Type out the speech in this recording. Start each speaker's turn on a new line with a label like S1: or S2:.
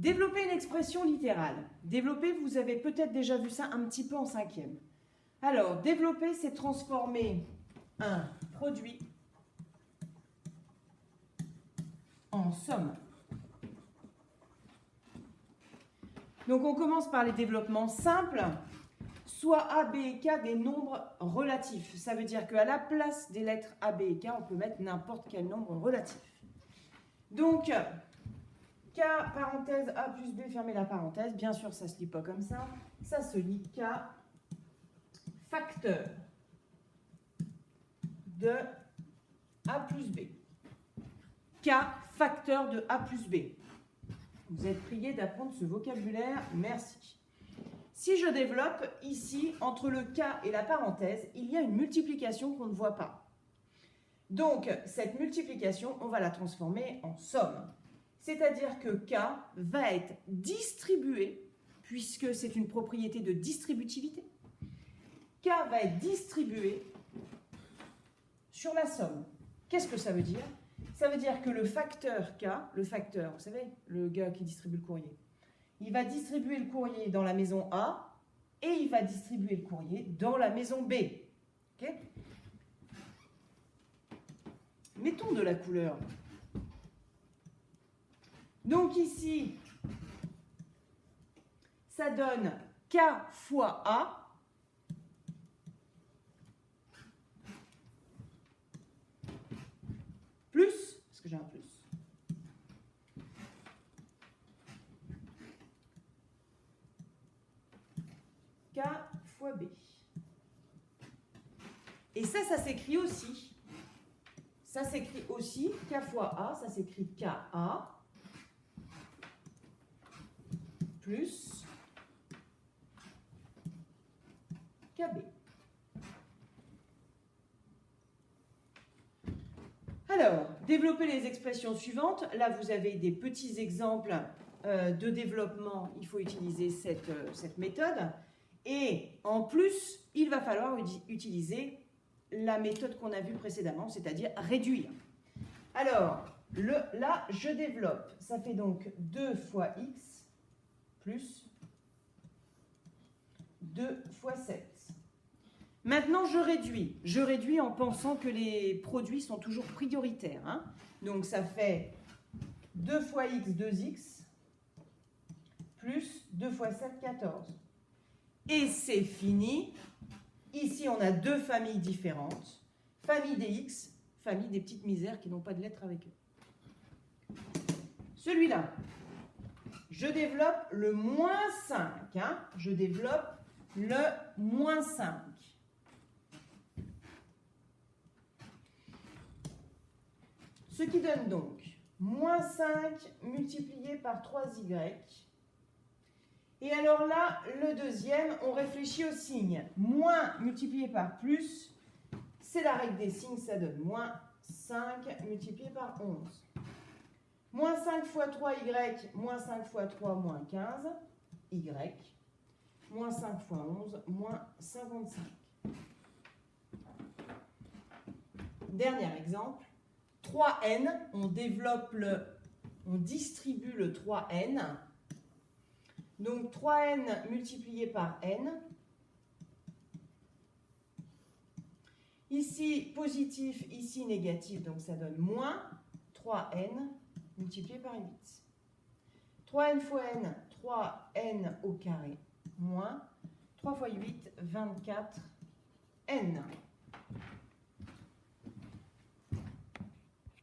S1: Développer une expression littérale. Développer, vous avez peut-être déjà vu ça un petit peu en 5e. Alors, développer, c'est transformer un produit en somme. Donc, on commence par les développements simples. Soit A, B et K des nombres relatifs. Ça veut dire qu'à la place des lettres A, B et K, on peut mettre n'importe quel nombre relatif. Donc, K, parenthèse, A plus B, fermez la parenthèse. Bien sûr, ça ne se lit pas comme ça. Ça se lit K, facteur de A plus B. K, facteur de A plus B. Vous êtes priés d'apprendre ce vocabulaire. Merci. Si je développe, ici, entre le K et la parenthèse, il y a une multiplication qu'on ne voit pas. Donc, cette multiplication, on va la transformer en somme. C'est-à-dire que K va être distribué, puisque c'est une propriété de distributivité. K va être distribué sur la somme. Qu'est-ce que ça veut dire? Ça veut dire que le facteur K, le facteur, vous savez, le gars qui distribue le courrier, il va distribuer le courrier dans la maison A et il va distribuer le courrier dans la maison B. Okay? Mettons de la couleur. Donc ici, ça donne K fois A plus, parce que j'ai un plus, K fois B. Et ça s'écrit aussi. Ça s'écrit aussi K fois A, ça s'écrit KA plus KB. Alors, développer les expressions suivantes. Là, vous avez des petits exemples de développement. Il faut utiliser cette méthode. Et en plus, il va falloir utiliser la méthode qu'on a vue précédemment, c'est-à-dire réduire. Alors, là, je développe. Ça fait donc 2 fois x plus 2 fois 7. Maintenant, je réduis. Je réduis en pensant que les produits sont toujours prioritaires. Hein. Donc, ça fait 2 fois x, 2x, plus 2 fois 7, 14. Et c'est fini. Ici, on a deux familles différentes. Famille des x, famille des petites misères qui n'ont pas de lettres avec eux. Celui-là, je développe le moins 5. Hein. Je développe le moins 5. Ce qui donne donc moins 5 multiplié par 3y. Et alors là, le deuxième, on réfléchit au signe. Moins multiplié par plus, c'est la règle des signes, ça donne moins 5 multiplié par 11. Moins 5 fois 3y, moins 5 fois 3, moins 15, y. Moins 5 fois 11, moins 55. Dernier exemple. 3n, on distribue le 3n. Donc 3n multiplié par n. Ici positif, ici négatif, donc ça donne moins 3n multiplié par 8. 3n fois n, 3n au carré, moins 3 fois 8, 24n.